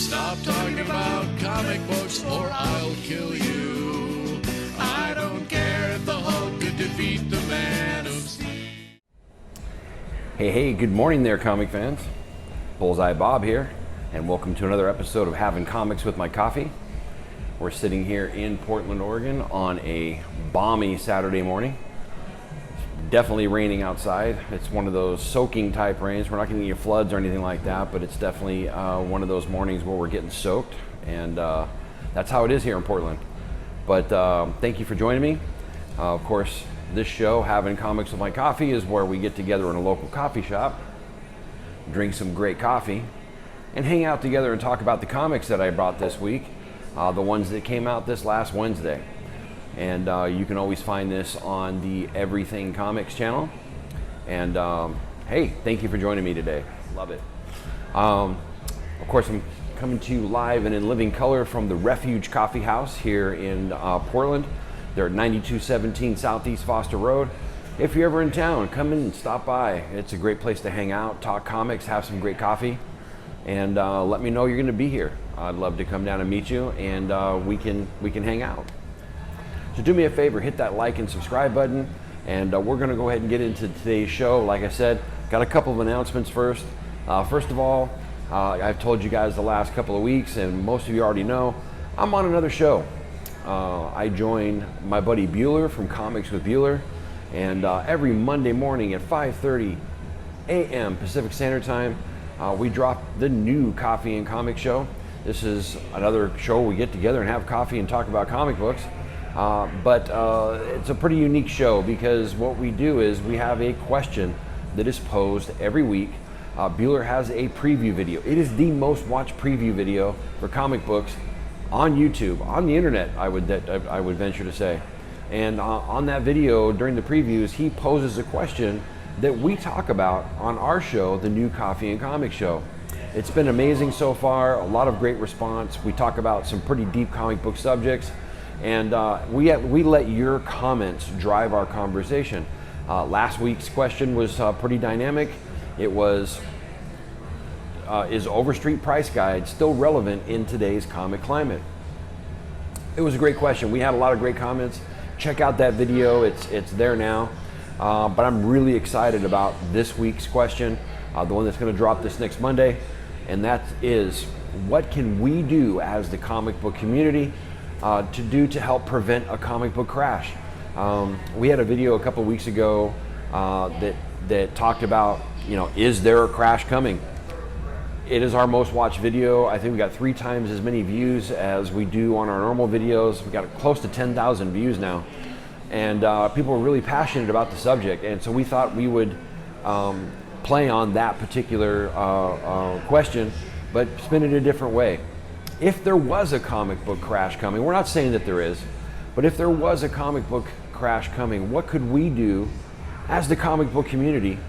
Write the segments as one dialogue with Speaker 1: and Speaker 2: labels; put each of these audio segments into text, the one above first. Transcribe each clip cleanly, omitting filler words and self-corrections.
Speaker 1: Stop talking about comic books or I'll kill you. I don't care if the Hulk could defeat the Man of Steel.
Speaker 2: Hey, good morning there, comic fans. Bullseye Bob here, and welcome to another episode of Having Comics with My Coffee. We're sitting here in Portland, Oregon on a balmy Saturday morning. It's definitely raining outside. It's one of those soaking type rains. We're not getting any floods or anything like that, but it's definitely one of those mornings where we're getting soaked, and that's how it is here in Portland. But thank you for joining me. Of course, this show, Having Comics with My Coffee, is where we get together in a local coffee shop, drink some great coffee, and hang out together and talk about the comics that I brought this week, the ones that came out this last Wednesday. And you can always find this on the Everything Comics channel. And hey, thank you for joining me today. Love it. Of course, I'm coming to you live and in living color from the Refuge Coffee House here in Portland. They're at 9217 Southeast Foster Road. If you're ever in town, come in and stop by. It's a great place to hang out, talk comics, have some great coffee, and let me know you're going to be here. I'd love to come down and meet you, and we can hang out. So do me a favor, hit that like and subscribe button, and we're going to go ahead and get into today's show. Like I said, got a couple of announcements first. First of all, I've told you guys the last couple of weeks, and most of you already know, I'm on another show. I joined my buddy Bueller from Comics with Bueller, and every Monday morning at 5:30 a.m. Pacific Standard Time, we drop the new Coffee and Comic Show. This is another show we get together and have coffee and talk about comic books, but it's a pretty unique show because what we do is we have a question that is posed every week. Bueller has a preview video. It is the most watched preview video for comic books on YouTube, on the internet, I would venture to say. And on that video, during the previews, he poses a question that we talk about on our show, the new Coffee and Comic Show. It's been amazing so far, a lot of great response. We talk about some pretty deep comic book subjects, and we let your comments drive our conversation. Last week's question was pretty dynamic. It was, is Overstreet Price Guide still relevant in today's comic climate? It was a great question. We had a lot of great comments. Check out that video, it's there now. But I'm really excited about this week's question, the one that's going to drop this next Monday, and that is, what can we do as the comic book community to help prevent a comic book crash? We had a video a couple of weeks ago that talked about, is there a crash coming? It is our most watched video. I think we got 3 times as many views as we do on our normal videos. We got close to 10,000 views now. And people were really passionate about the subject. And so we thought we would play on that particular question, but spin it a different way. If there was a comic book crash coming, we're not saying that there is, but if there was a comic book crash coming, what could we do as the comic book community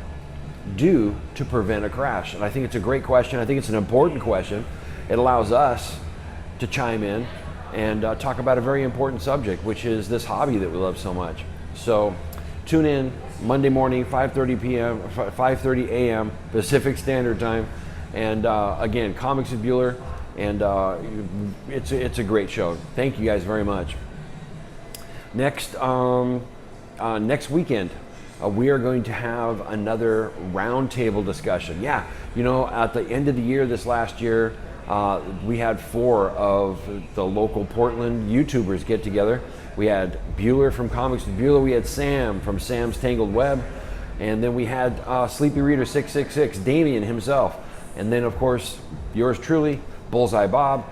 Speaker 2: do to prevent a crash? And I think it's a great question. I think it's an important question. It allows us to chime in and talk about a very important subject, which is this hobby that we love so much. So tune in Monday morning, 5:30 a.m. Pacific Standard Time, and again, Comics with Bueller, and it's a great show. Thank you guys very much. Next weekend, we are going to have another roundtable discussion. Yeah, at the end of the year, this last year, we had 4 of the local Portland YouTubers get together. We had Bueller from Comics with Bueller, we had Sam from Sam's Tangled Web, and then we had Sleepy Reader 666, Damien himself, and then of course, yours truly, Bullseye Bob,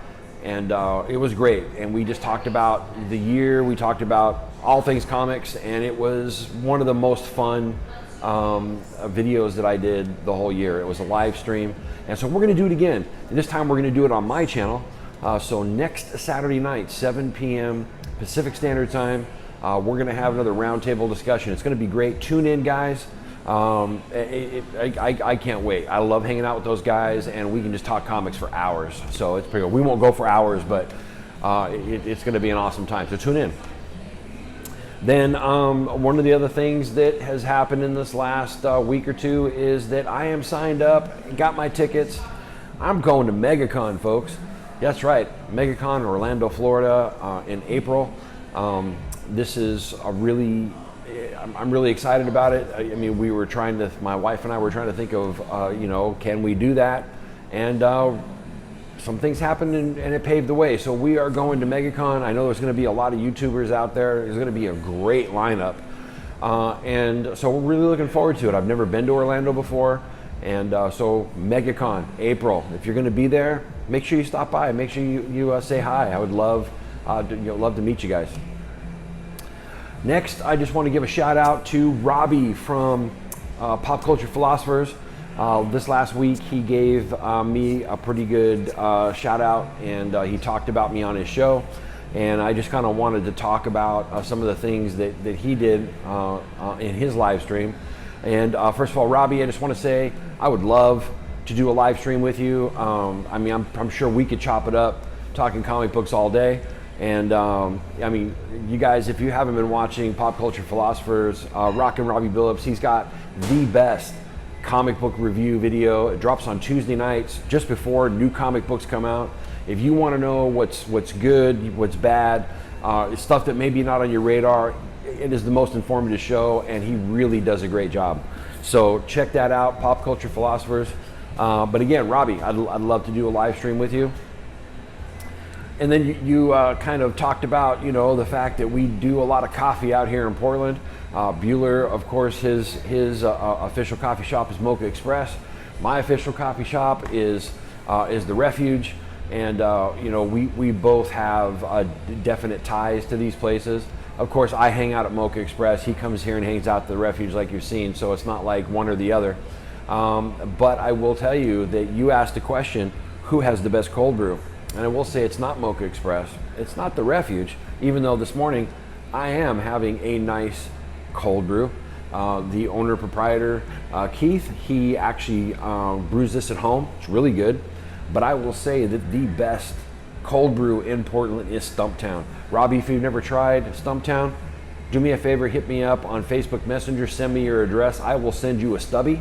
Speaker 2: and it was great. And we just talked about the year, we talked about all things comics, and it was one of the most fun videos that I did the whole year. It was a live stream, and so we're going to do it again. And this time we're going to do it on my channel. So next Saturday night, 7 p.m. Pacific Standard Time, we're going to have another roundtable discussion. It's going to be great. Tune in, guys. I can't wait. I love hanging out with those guys, and we can just talk comics for hours. So it's pretty good. We won't go for hours, but it's going to be an awesome time. So tune in. Then one of the other things that has happened in this last week or two is that I am signed up, got my tickets. I'm going to MegaCon, folks. That's right, MegaCon, Orlando, Florida, in April. This is a really, I'm really excited about it. I mean, my wife and I were trying to think of, can we do that? And some things happened and it paved the way. So we are going to MegaCon. I know there's going to be a lot of YouTubers out there. There's going to be a great lineup. And so we're really looking forward to it. I've never been to Orlando before. And so MegaCon, April. If you're going to be there, make sure you stop by. Make sure you say hi. I would love to meet you guys. Next, I just want to give a shout out to Robbie from Pop Culture Philosophers. This last week, he gave me a pretty good shout out, and he talked about me on his show. And I just kind of wanted to talk about some of the things that he did in his live stream. And first of all, Robbie, I just want to say I would love to do a live stream with you. I mean, I'm sure we could chop it up talking comic books all day. And I mean, you guys, if you haven't been watching Pop Culture Philosophers, Rockin' Robbie Billups, he's got the best comic book review video. It drops on Tuesday nights just before new comic books come out. If you want to know what's good, what's bad, stuff that maybe not on your radar, it is the most informative show, and he really does a great job. So check that out, Pop Culture Philosophers. But again, Robbie, I'd love to do a live stream with you. And then you kind of talked about, the fact that we do a lot of coffee out here in Portland. Bueller, of course, his official coffee shop is Mocha Express. My official coffee shop is the Refuge. And we both have definite ties to these places. Of course, I hang out at Mocha Express. He comes here and hangs out at the Refuge like you're seeing, so it's not like one or the other. But I will tell you that you asked the question, who has the best cold brew? And I will say it's not Mocha Express. It's not the Refuge, even though this morning I am having a nice cold brew. The owner proprietor, Keith, he actually brews this at home. It's really good. But I will say that the best cold brew in Portland is Stumptown. Robbie, if you've never tried Stumptown, do me a favor, hit me up on Facebook Messenger, send me your address. I will send you a stubby.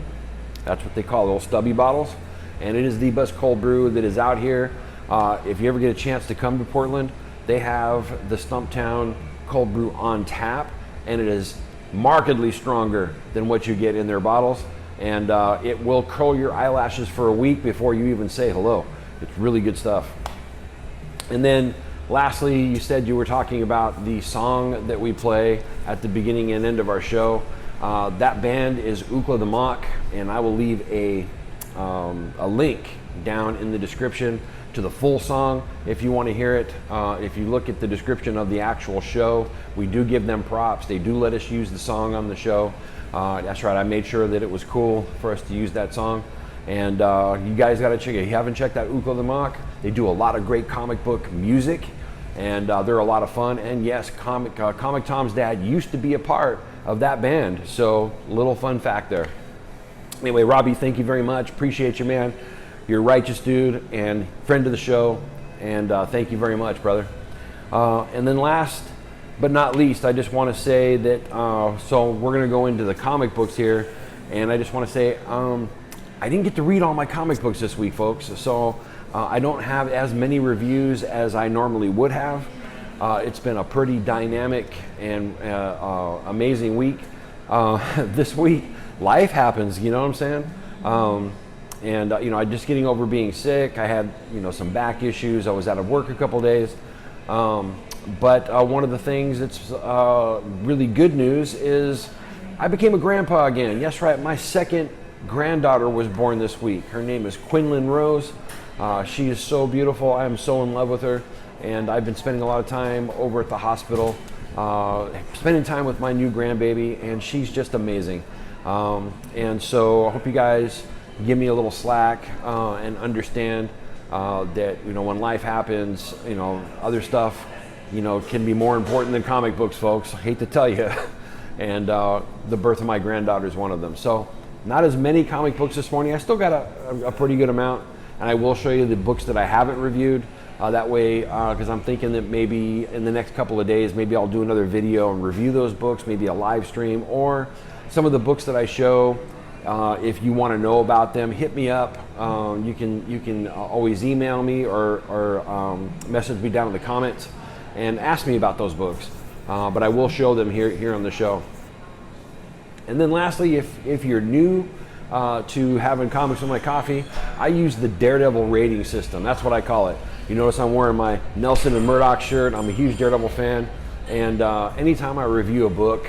Speaker 2: That's what they call those stubby bottles. And it is the best cold brew that is out here. If you ever get a chance to come to Portland, they have the Stumptown cold brew on tap, and it is markedly stronger than what you get in their bottles. And it will curl your eyelashes for a week before you even say hello. It's really good stuff. And then lastly, you said you were talking about the song that we play at the beginning and end of our show. That band is Ookla the Mock, and I will leave a link down in the description to the full song if you want to hear it. If you look at the description of the actual show, we do give them props. They do let us use the song on the show. That's right, I made sure that it was cool for us to use that song. And you guys got to check it. If you haven't checked out Ookla the Mock, they do a lot of great comic book music, and they're a lot of fun. And yes, Comic Tom's dad used to be a part of that band. So, little fun fact there. Anyway, Robbie, thank you very much. Appreciate you, man. You're a righteous dude and friend of the show, and thank you very much, brother. And then last but not least, I just want to say that, so we're going to go into the comic books here, and I just want to say, I didn't get to read all my comic books this week, folks, so I don't have as many reviews as I normally would have. It's been a pretty dynamic and amazing week. This week, life happens, you know what I'm saying? And I'm just getting over being sick. I had, some back issues. I was out of work a couple days. But one of the things that's really good news is I became a grandpa again. Yes, right. My second granddaughter was born this week. Her name is Quinlan Rose. She is so beautiful. I am so in love with her. And I've been spending a lot of time over at the hospital, spending time with my new grandbaby, and she's just amazing. And so I hope you guys give me a little slack and understand that when life happens, other stuff can be more important than comic books, folks. I hate to tell you. And the birth of my granddaughter is one of them. So not as many comic books this morning. I still got a pretty good amount, and I will show you the books that I haven't reviewed. That way, because I'm thinking that maybe in the next couple of days, maybe I'll do another video and review those books, maybe a live stream, or some of the books that I show If you want to know about them, hit me up. You can always email me or message me down in the comments and ask me about those books. But I will show them here on the show. And then lastly, if you're new to having comics with my coffee, I use the Daredevil rating system. That's what I call it. You notice I'm wearing my Nelson and Murdoch shirt. I'm a huge Daredevil fan. And anytime I review a book,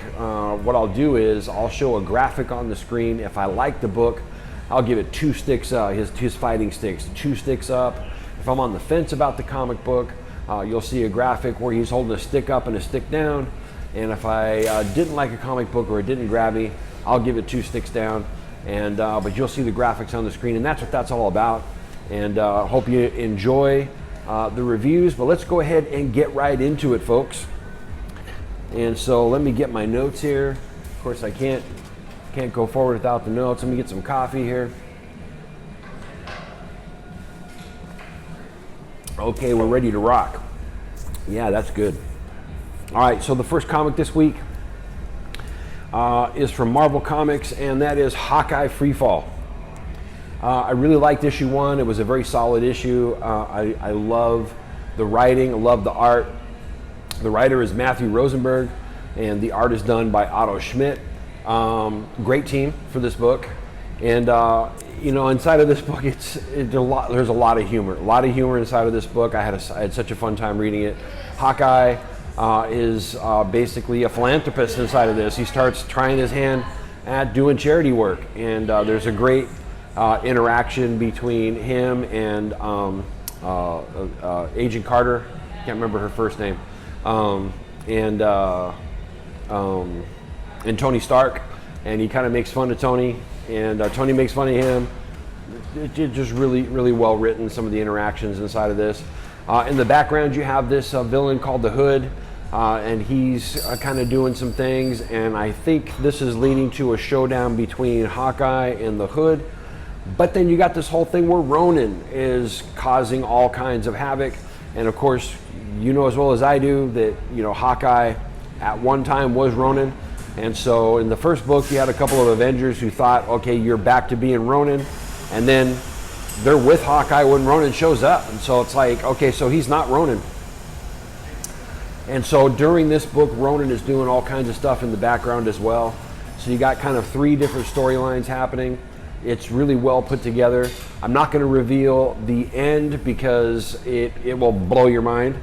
Speaker 2: what I'll do is I'll show a graphic on the screen. If I like the book, I'll give it 2 sticks, his fighting sticks, 2 sticks up. If I'm on the fence about the comic book, you'll see a graphic where he's holding a stick up and a stick down. And if I didn't like a comic book or it didn't grab me, I'll give it 2 sticks down. And but you'll see the graphics on the screen, and that's what that's all about. And hope you enjoy the reviews. But let's go ahead and get right into it, folks. And so let me get my notes here. Of course, I can't go forward without the notes. Let me get some coffee here. Okay, we're ready to rock. Yeah, that's good. All right, so the first comic this week is from Marvel Comics, and that is Hawkeye Freefall. I really liked issue 1. It was a very solid issue. I love the writing. I love the art. The writer is Matthew Rosenberg, and the art is done by Otto Schmidt. Great team for this book. And inside of this book, there's a lot of humor. A lot of humor inside of this book. I had such a fun time reading it. Hawkeye is basically a philanthropist inside of this. He starts trying his hand at doing charity work, and there's a great interaction between him and Agent Carter. Can't remember her first name. And Tony Stark, and he kind of makes fun of Tony, and Tony makes fun of him. It's just really, really well written, some of the interactions inside of this. In the background, you have this villain called the Hood, and he's kind of doing some things, and I think this is leading to a showdown between Hawkeye and the Hood. But then you got this whole thing where Ronin is causing all kinds of havoc, and of course, you know as well as I do that Hawkeye at one time was Ronin. And so in the first book, you had a couple of Avengers who thought, okay, you're back to being Ronin, and then they're with Hawkeye when Ronin shows up, and so it's like, okay, so he's not Ronin. And so during this book, Ronin is doing all kinds of stuff in the background as well. So you got kind of 3 different storylines happening. It's really well put together. I'm not going to reveal the end because it will blow your mind.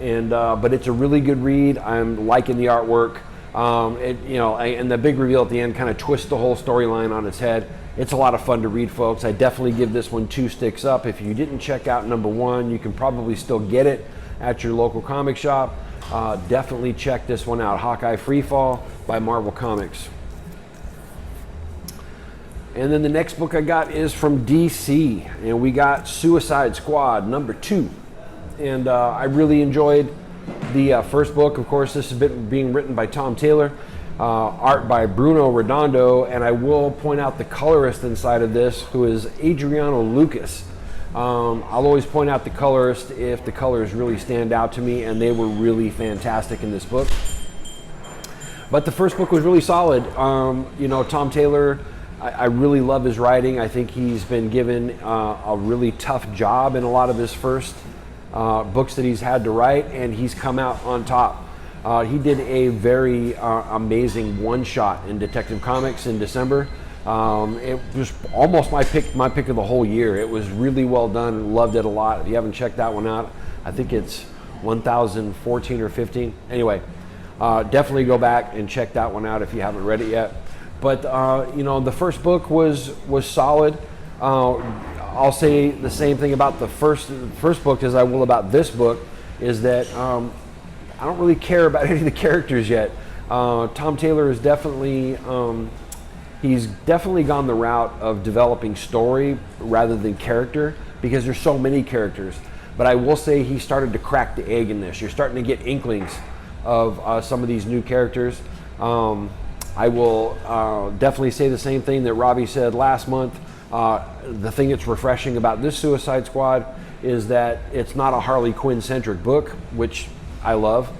Speaker 2: And but it's a really good read. I'm liking the artwork. And the big reveal at the end kind of twists the whole storyline on its head. It's a lot of fun to read, folks. I definitely give this one 2 sticks up. If you didn't check out number 1, you can probably still get it at your local comic shop. Definitely check this one out, Hawkeye Freefall by Marvel Comics. And then the next book I got is from DC, and we got Suicide Squad number 2. And I really enjoyed the first book. Of course, this has been being written by Tom Taylor, art by Bruno Redondo, and I will point out the colorist inside of this, who is Adriano Lucas. I'll always point out the colorist if the colors really stand out to me, and they were really fantastic in this book. But the first book was really solid. Tom Taylor, I really love his writing. I think he's been given a really tough job in a lot of his first books that he's had to write, and he's come out on top. He did a very amazing one-shot in Detective Comics in December. It was almost my pick of the whole year. It was really well done. Loved it a lot. If you haven't checked that one out, I think it's 1014 or 15. Anyway, definitely go back and check that one out if you haven't read it yet. But the first book was solid. I'll say the same thing about the first book as I will about this book, is that I don't really care about any of the characters yet. Tom Taylor is definitely he's definitely gone the route of developing story rather than character, because there's so many characters. But I will say he started to crack the egg in this. You're starting to get inklings of some of these new characters. I will definitely say the same thing that Robbie said last month. The thing that's refreshing about this Suicide Squad is that it's not a Harley Quinn centric book, which I love.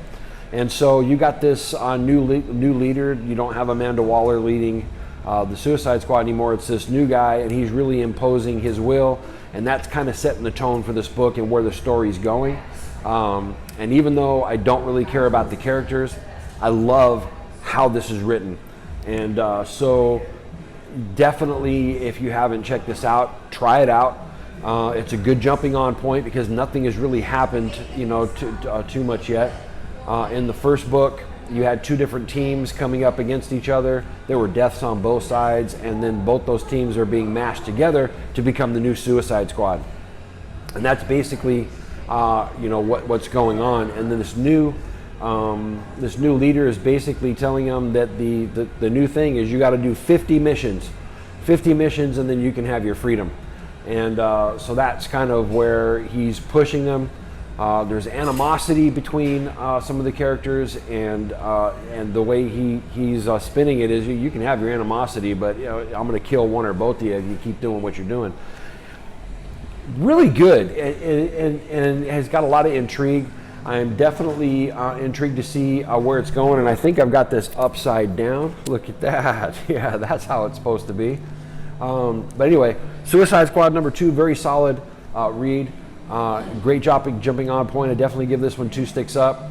Speaker 2: And so you got this new leader. You don't have Amanda Waller leading
Speaker 3: the Suicide Squad anymore. It's this new guy, and he's really imposing his will, and that's kind of setting the tone for this book and where the story's going. And even though I don't really care about the characters, I love how this is written. And so definitely, if you haven't checked this out, try it out. It's a good jumping on point because nothing has really happened, too much yet. In the first book, you had two different teams coming up against each other. There were deaths on both sides, and then both those teams are being mashed together to become the new Suicide Squad. And that's basically, what's going on. And then this new leader is basically telling them that the new thing is you got to do 50 missions, and then you can have your freedom. And so that's kind of where he's pushing them. There's animosity between some of the characters, and the way he's spinning it is you can have your animosity, but I'm going to kill one or both of you if you keep doing what you're doing. Really good, and has got a lot of intrigue. I'm definitely intrigued to see where it's going, and I think I've got this upside down. Look at that. Yeah, that's how it's supposed to be. But anyway, Suicide Squad #2, very solid read. Great jumping on point. I definitely give this one 2 sticks up.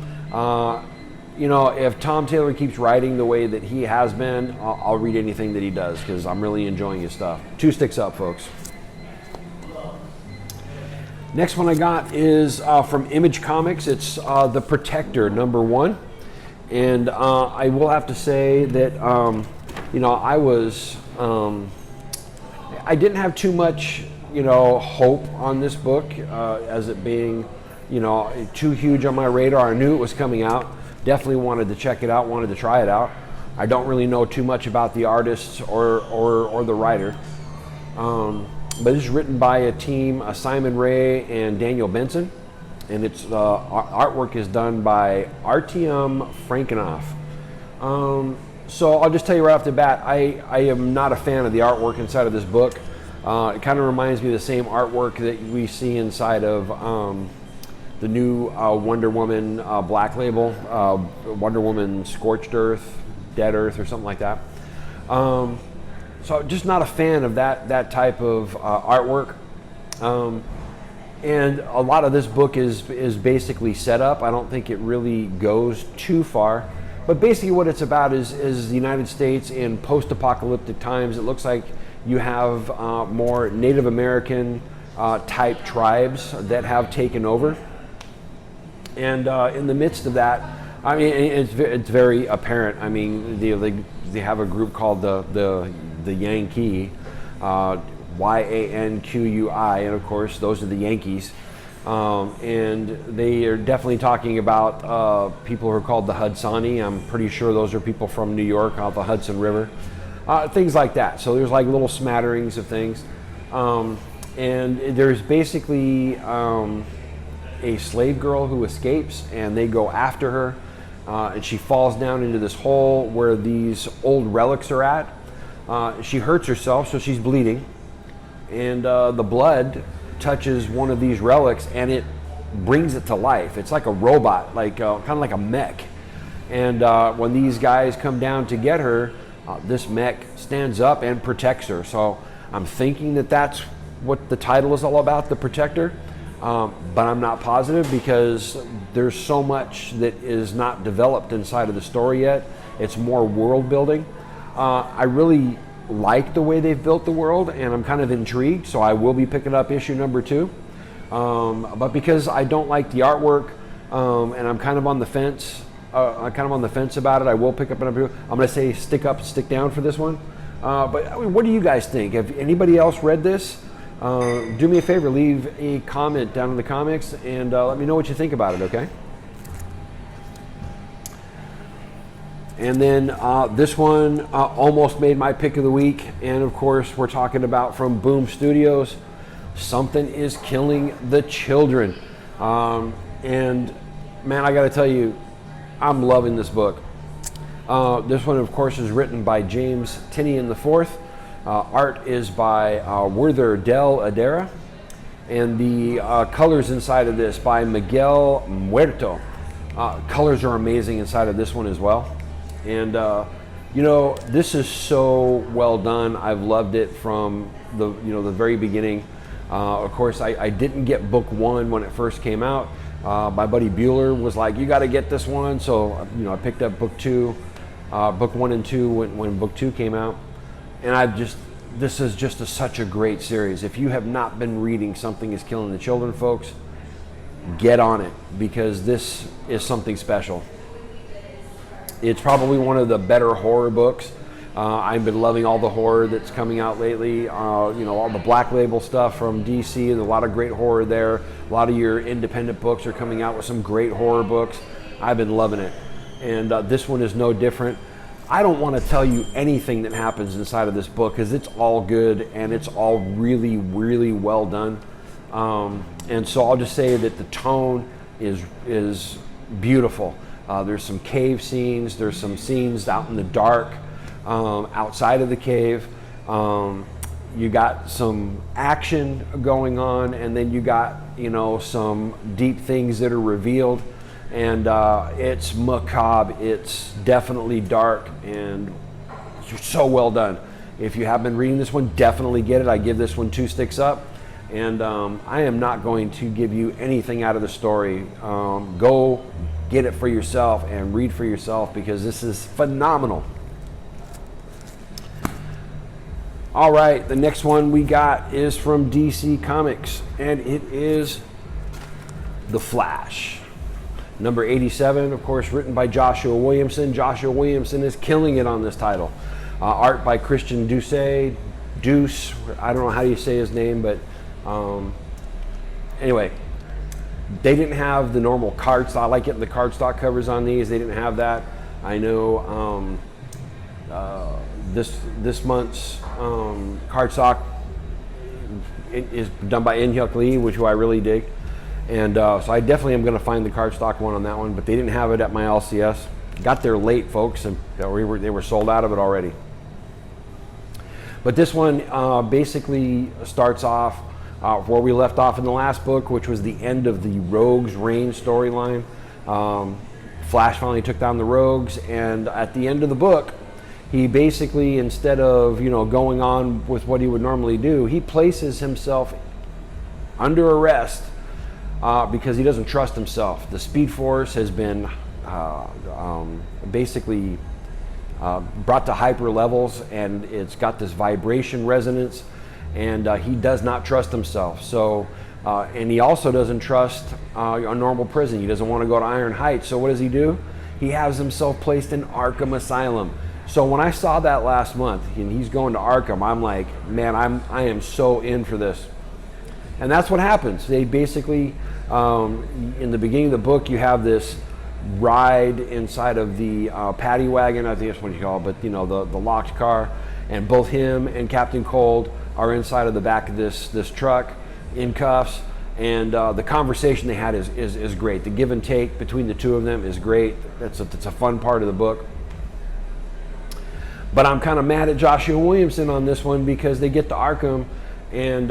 Speaker 3: If Tom Taylor keeps writing the way that he has been, I'll read anything that he does because I'm really enjoying his stuff. 2 sticks up, folks. Next one I got is from Image Comics. It's The Protector #1. And I will have to say that, I didn't have too much, hope on this book as it being, too huge on my radar. I knew it was coming out. Definitely wanted to check it out, wanted to try it out. I don't really know too much about the artist or the writer. But it's written by a team, Simon Ray and Daniel Benson, and its artwork is done by Artyom Frankenov. So I'll just tell you right off the bat, I am not a fan of the artwork inside of this book. It kind of reminds me of the same artwork that we see inside of the new Wonder Woman Black Label, Wonder Woman Scorched Earth, Dead Earth, or something like that. So just not a fan of that type of artwork. And a lot of this book is basically set up. I don't think it really goes too far. But basically what it's about is the United States in post-apocalyptic times. It looks like you have more Native American type tribes that have taken over. And in the midst of that, I mean, it's very apparent. I mean, they have a group called the Yankee, Yanqui, and of course those are the Yankees. And they are definitely talking about people who are called the Hudsoni. I'm pretty sure those are people from New York off the Hudson River. Things like that. So there's like little smatterings of things. And there's basically a slave girl who escapes, and they go after her. And she falls down into this hole where these old relics are at. She hurts herself, so she's bleeding. And the blood touches one of these relics, and it brings it to life. It's like a robot, like kind of like a mech. And when these guys come down to get her, this mech stands up and protects her. So I'm thinking that that's what the title is all about, The Protector. But I'm not positive because there's so much that is not developed inside of the story yet. It's more world building. I really like the way they've built the world, and I'm kind of intrigued, so I will be picking up issue #2. But because I don't like the artwork, and I'm kind of on the fence, about it, I will pick up #2. I'm going to say stick up, stick down for this one. But I mean, what do you guys think? Have anybody else read this? Do me a favor, leave a comment down in the comics, and let me know what you think about it, okay? And then this one almost made my pick of the week. And of course, we're talking about from Boom Studios, Something is Killing the Children. And man, I gotta tell you, I'm loving this book. This one, of course, is written by James Tynion IV. Art is by Werther Del Adera. And the colors inside of this by Miguel Muerto. Colors are amazing inside of this one as well. And This is so well done. I've loved it from the very beginning. Of course, I didn't get book 1 when it first came out. My buddy Bueller was like, "You got to get this one." So I picked up book 2, book 1 and 2 when book 2 came out, and this is just such a great series. If you have not been reading Something Is Killing the Children, folks, get on it, because this is something special. It's probably one of the better horror books. I've been loving all the horror that's coming out lately. All the Black Label stuff from DC, and a lot of great horror there. A lot of your independent books are coming out with some great horror books. I've been loving it. And this one is no different. I don't want to tell you anything that happens inside of this book, because it's all good and it's all really, really well done. And so I'll just say that the tone is beautiful. There's some cave scenes, there's some scenes out in the dark, outside of the cave. You got some action going on, and then you got, some deep things that are revealed. And it's macabre, it's definitely dark, and it's so well done. If you have been reading this one, definitely get it. I give this one 2 sticks up. And I am not going to give you anything out of the story. Go get it for yourself and read for yourself, because this is phenomenal. All right, the next one we got is from DC Comics, and it is The Flash. Number 87, of course, written by Joshua Williamson. Joshua Williamson is killing it on this title. Art by Christian Deuce. I don't know how you say his name, but anyway, they didn't have the normal cardstock. I like getting the cardstock covers on these. They didn't have that. I know this month's cardstock is done by In-Hyuk Lee, which I really dig. And so I definitely am going to find the cardstock one on that one, but they didn't have it at my LCS. Got there late, folks, and they were sold out of it already. But this one basically starts off where we left off in the last book, which was the end of the Rogues Reign storyline. Flash finally took down the Rogues, and at the end of the book, he basically, instead of going on with what he would normally do, he places himself under arrest because he doesn't trust himself. The Speed Force has been basically brought to hyper levels, and it's got this vibration resonance, and he does not trust himself. So, and he also doesn't trust a normal prison. He doesn't want to go to Iron Heights. So what does he do? He has himself placed in Arkham Asylum. So when I saw that last month, and he's going to Arkham, I'm like, man, I am so in for this. And that's what happens. They basically, in the beginning of the book, you have this ride inside of the paddy wagon, I think that's what you call it, but the locked car, and both him and Captain Cold are inside of the back of this truck in cuffs, and the conversation they had is great. The give and take between the two of them is great. It's a fun part of the book. But I'm kind of mad at Joshua Williamson on this one, because they get to Arkham, and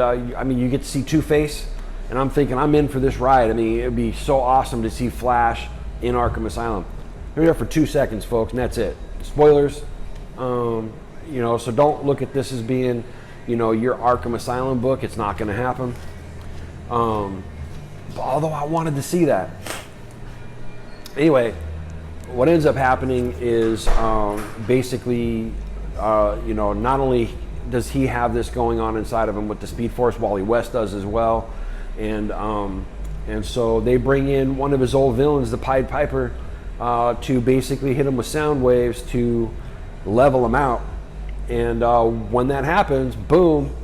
Speaker 3: you get to see Two-Face, and I'm thinking, I'm in for this ride. It'd be so awesome to see Flash in Arkham Asylum. We're there for 2 seconds, folks, and that's it. Spoilers. So don't look at this as being, your Arkham Asylum book. It's not going to happen. Although I wanted to see that. Anyway, what ends up happening is basically, not only does he have this going on inside of him with the Speed Force, Wally West does as well, and so they bring in one of his old villains, the Pied Piper, to basically hit him with sound waves to level him out. And when that happens, boom,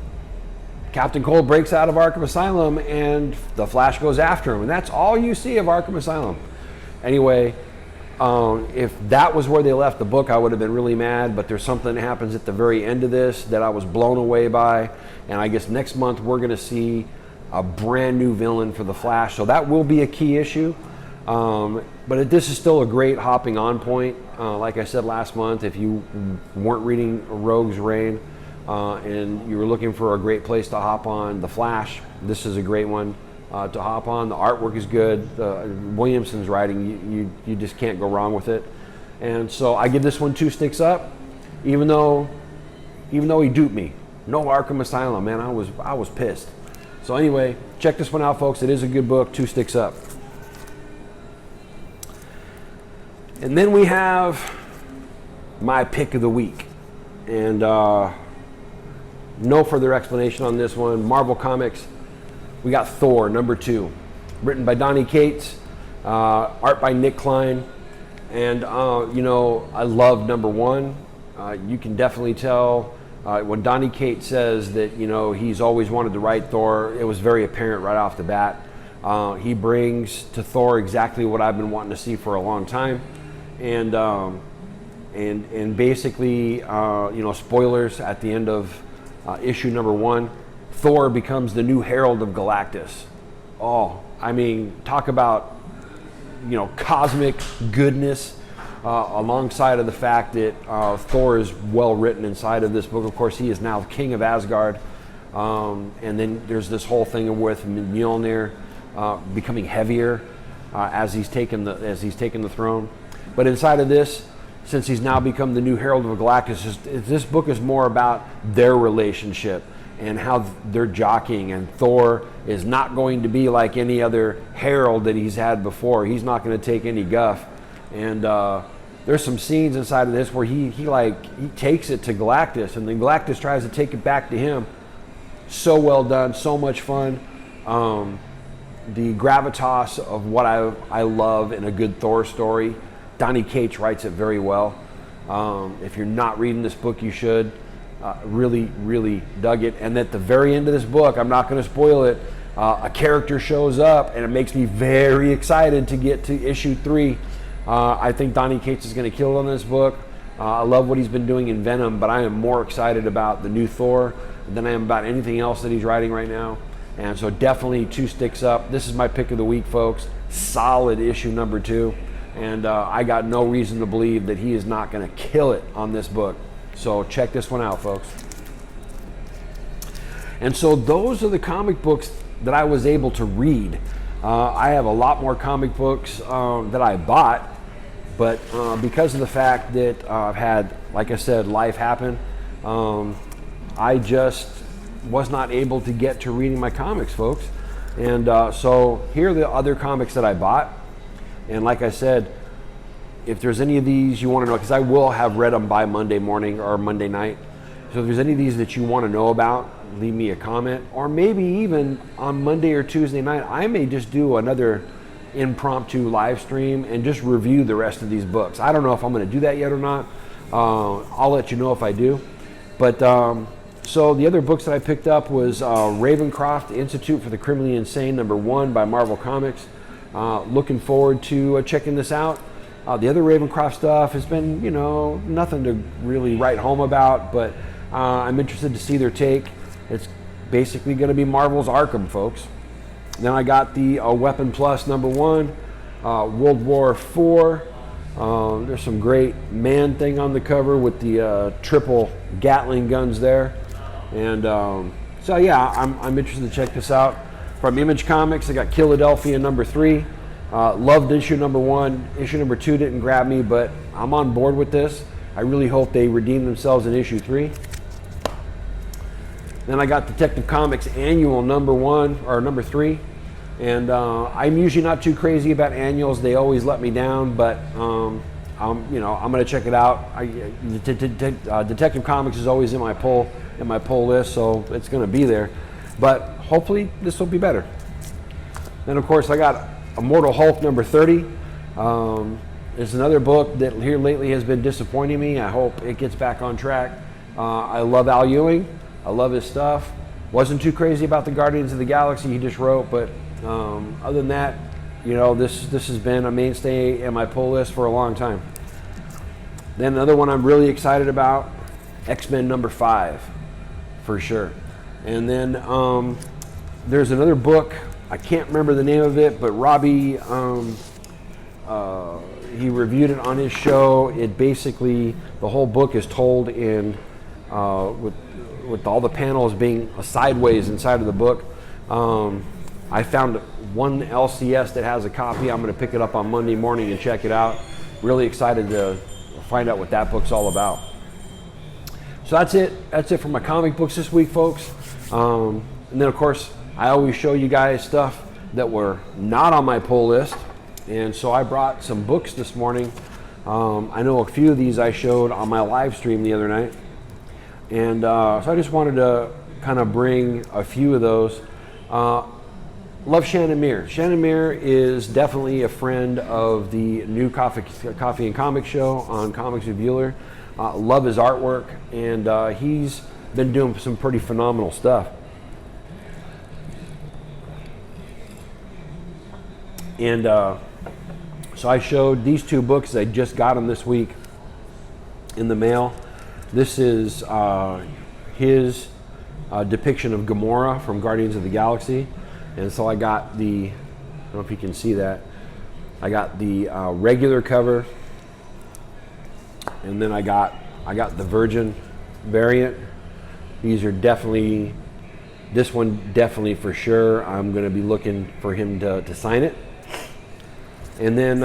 Speaker 3: Captain Cold breaks out of Arkham Asylum, and the Flash goes after him, and that's all you see of Arkham Asylum. Anyway, if that was where they left the book, I would have been really mad, but there's something that happens at the very end of this that I was blown away by, and I guess next month we're going to see a brand new villain for the Flash, so that will be a key issue. But this is still a great hopping on point. Like I said last month, if you weren't reading Rogues Reign and you were looking for a great place to hop on The Flash, this is a great one to hop on. The artwork is good. Williamson's writing, you just can't go wrong with it. And so I give this one 2 sticks up. even though he duped me. No Arkham Asylum, man. I was pissed. So anyway, check this one out, folks. It is a good book. 2 sticks up. And then we have my pick of the week. And no further explanation on this one. Marvel Comics. We got Thor, #2. Written by Donny Cates. Art by Nick Klein. And, you know, I love #1. You can definitely tell when Donny Cates says that, you know, he's always wanted to write Thor, it was very apparent right off the bat. He brings to Thor exactly what I've been wanting to see for a long time. And basically, you know, spoilers at the end of issue #1, Thor becomes the new Herald of Galactus. Oh, I mean, talk about, you know, cosmic goodness, alongside of the fact that Thor is well written inside of this book. Of course, he is now king of Asgard, and then there's this whole thing with Mjolnir becoming heavier as he's taken the throne. But inside of this, since he's now become the new Herald of Galactus, this book is more about their relationship and how they're jockeying, and Thor is not going to be like any other herald that he's had before. He's not going to take any guff. And there's some scenes inside of this where he takes it to Galactus, and then Galactus tries to take it back to him. So well done, so much fun. The gravitas of what I love in a good Thor story. Donny Cates writes it very well. If you're not reading this book, you should. Really, really dug it. And at the very end of this book, I'm not going to spoil it, a character shows up, and it makes me very excited to get to issue 3. I think Donny Cates is going to kill it on this book. I love what he's been doing in Venom, but I am more excited about the new Thor than I am about anything else that he's writing right now. And so definitely 2 sticks up. This is my pick of the week, folks. Solid issue #2. And I got no reason to believe that he is not going to kill it on this book. So check this one out, folks. And so those are the comic books that I was able to read. I have a lot more comic books that I bought, but because of the fact that I've had, like I said, life happen, I just was not able to get to reading my comics, folks. And so here are the other comics that I bought. And like I said, if there's any of these you want to know, because I will have read them by Monday morning or Monday night. So if there's any of these that you want to know about, leave me a comment. Or maybe even on Monday or Tuesday night, I may just do another impromptu live stream and just review the rest of these books. I don't know if I'm going to do that yet or not. I'll let you know if I do. But so the other books that I picked up was Ravencroft Institute for the Criminally Insane, #1 by Marvel Comics. Looking forward to checking this out. The other Ravencroft stuff has been, you know, nothing to really write home about, but I'm interested to see their take. It's basically going to be Marvel's Arkham, folks. Then I got the Weapon Plus #1, World War IV. There's some great man thing on the cover with the triple Gatling guns there. And so yeah, I'm interested to check this out. From Image Comics, I got Philadelphia #3. Loved issue #1. Issue #2 didn't grab me, but I'm on board with this. I really hope they redeem themselves in issue 3. Then I got Detective Comics Annual #1 or #3, and I'm usually not too crazy about annuals. They always let me down, but you know, I'm going to check it out. Detective Comics is always in my pull list, so it's going to be there. But hopefully this will be better. Then of course I got Immortal Hulk #30. It's another book that here lately has been disappointing me. I hope it gets back on track. I love Al Ewing. I love his stuff. Wasn't too crazy about the Guardians of the Galaxy he just wrote, but other than that, you know, this has been a mainstay in my pull list for a long time. Then another one I'm really excited about, X-Men #5, for sure. And then there's another book, I can't remember the name of it, but Robbie, he reviewed it on his show. It basically, the whole book is told in, with all the panels being sideways inside of the book. I found one LCS that has a copy. I'm going to pick it up on Monday morning and check it out. Really excited to find out what that book's all about. So that's it. That's it for my comic books this week, folks. And then, of course, I always show you guys stuff that were not on my pull list. And so I brought some books this morning. I know a few of these I showed on my live stream the other night. And so I just wanted to kind of bring a few of those. Love Shannon Meir. Shannon Meir is definitely a friend of the new Coffee and Comics show on Comics with Bueller. Love his artwork, and he's been doing some pretty phenomenal stuff. And so I showed these two books. I just got them this week in the mail. This is his depiction of Gamora from Guardians of the Galaxy. And so I got the, I don't know if you can see that, I got the regular cover, and then I got the Virgin variant. These are definitely, this one definitely for sure, I'm going to be looking for him to sign it. And then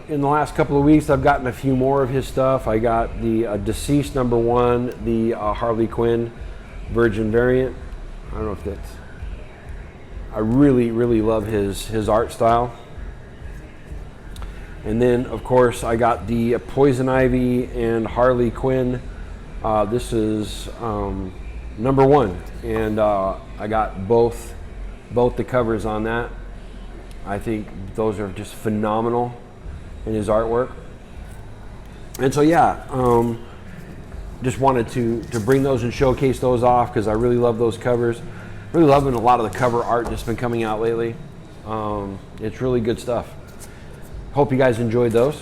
Speaker 3: in the last couple of weeks, I've gotten a few more of his stuff. I got the Deceased #1, the Harley Quinn Virgin variant. I don't know if that's, I really, really love his art style. And then, of course, I got the Poison Ivy and Harley Quinn. This is #1, and I got both the covers on that. I think those are just phenomenal in his artwork. And so, yeah, just wanted to bring those and showcase those off because I really love those covers. Really loving a lot of the cover art that's been coming out lately. It's really good stuff. Hope you guys enjoyed those.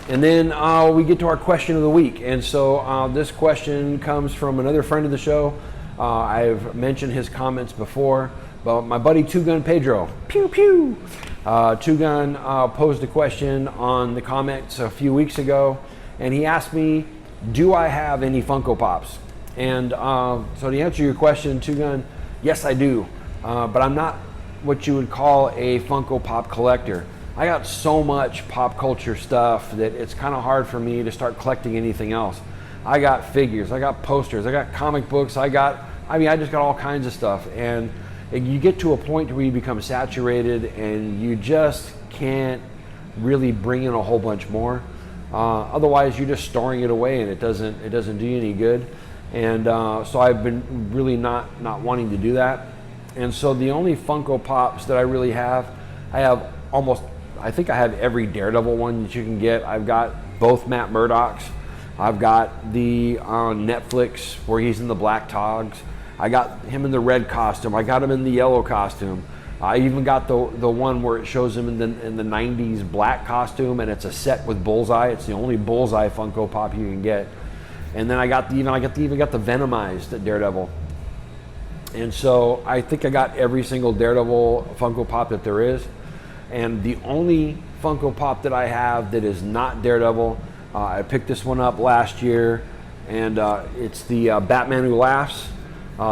Speaker 3: And then we get to our question of the week. And so this question comes from another friend of the show. I've mentioned his comments before, but my buddy Two Gun Pedro, pew pew. Two Gun posed a question on the comments a few weeks ago, and he asked me, do I have any Funko Pops? And so to answer your question, Two Gun, yes I do, but I'm not what you would call a Funko Pop collector. I got so much pop culture stuff that it's kind of hard for me to start collecting anything else. I got figures, I got posters, I got comic books, I just got all kinds of stuff. And you get to a point where you become saturated and you just can't really bring in a whole bunch more. Otherwise, you're just storing it away and it doesn't do you any good. And so I've been really not wanting to do that. And so the only Funko Pops that I really have, I think I have every Daredevil one that you can get. I've got both Matt Murdock's. I've got the Netflix where he's in the black togs. I got him in the red costume. I got him in the yellow costume. I even got the one where it shows him in the 90s black costume, and it's a set with Bullseye. It's the only Bullseye Funko Pop you can get. And then I even got the Venomized Daredevil. And so I think I got every single Daredevil Funko Pop that there is. And the only Funko Pop that I have that is not Daredevil, I picked this one up last year, and it's the Batman Who Laughs.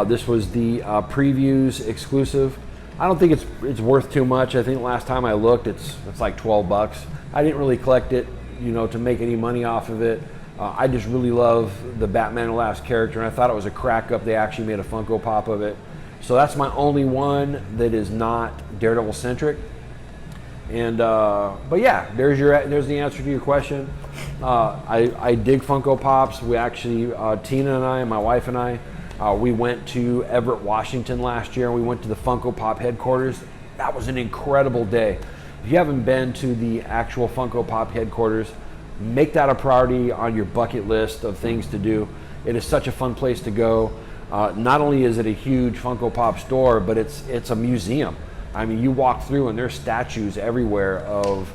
Speaker 3: This was the previews exclusive. I don't think it's worth too much. I think last time I looked, it's like $12. I didn't really collect it, to make any money off of it. I just really love the Batman Who Laughs character, and I thought it was a crack up. They actually made a Funko Pop of it. So that's my only one that is not Daredevil centric. And but yeah, there's the answer to your question. I dig Funko Pops. We actually, Tina and I, my wife and I, we went to Everett, Washington last year, and we went to the Funko Pop headquarters. That was an incredible day. If you haven't been to the actual Funko Pop headquarters, make that a priority on your bucket list of things to do. It is such a fun place to go. Not only is it a huge Funko Pop store, but it's a museum. I mean, you walk through and there's statues everywhere of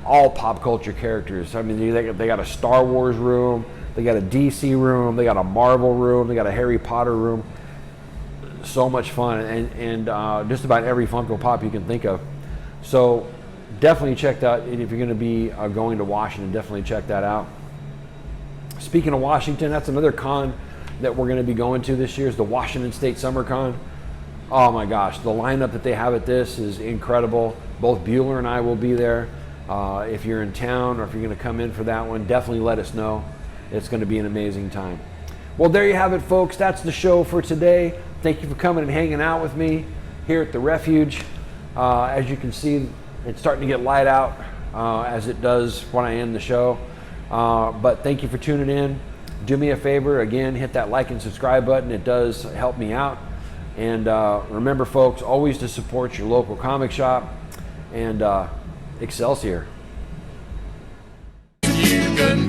Speaker 3: all pop culture characters. I mean, they got a Star Wars room, they got a DC room, they got a Marvel room, they got a Harry Potter room. So much fun, and just about every Funko Pop you can think of. So definitely check that. If you're going to be going to Washington, definitely check that out. Speaking of Washington, that's another con that we're going to be going to this year, is the Washington State Summer Con. Oh my gosh, the lineup that they have at this is incredible. Both Bueller and I will be there. If you're in town or if you're going to come in for that one, definitely let us know. It's going to be an amazing time. Well, there you have it, folks. That's the show for today. Thank you for coming and hanging out with me here at the Refuge. As you can see, it's starting to get light out as it does when I end the show. But thank you for tuning in. Do me a favor, again, hit that like and subscribe button. It does help me out. And remember, folks, always to support your local comic shop. And Excelsior.
Speaker 1: You can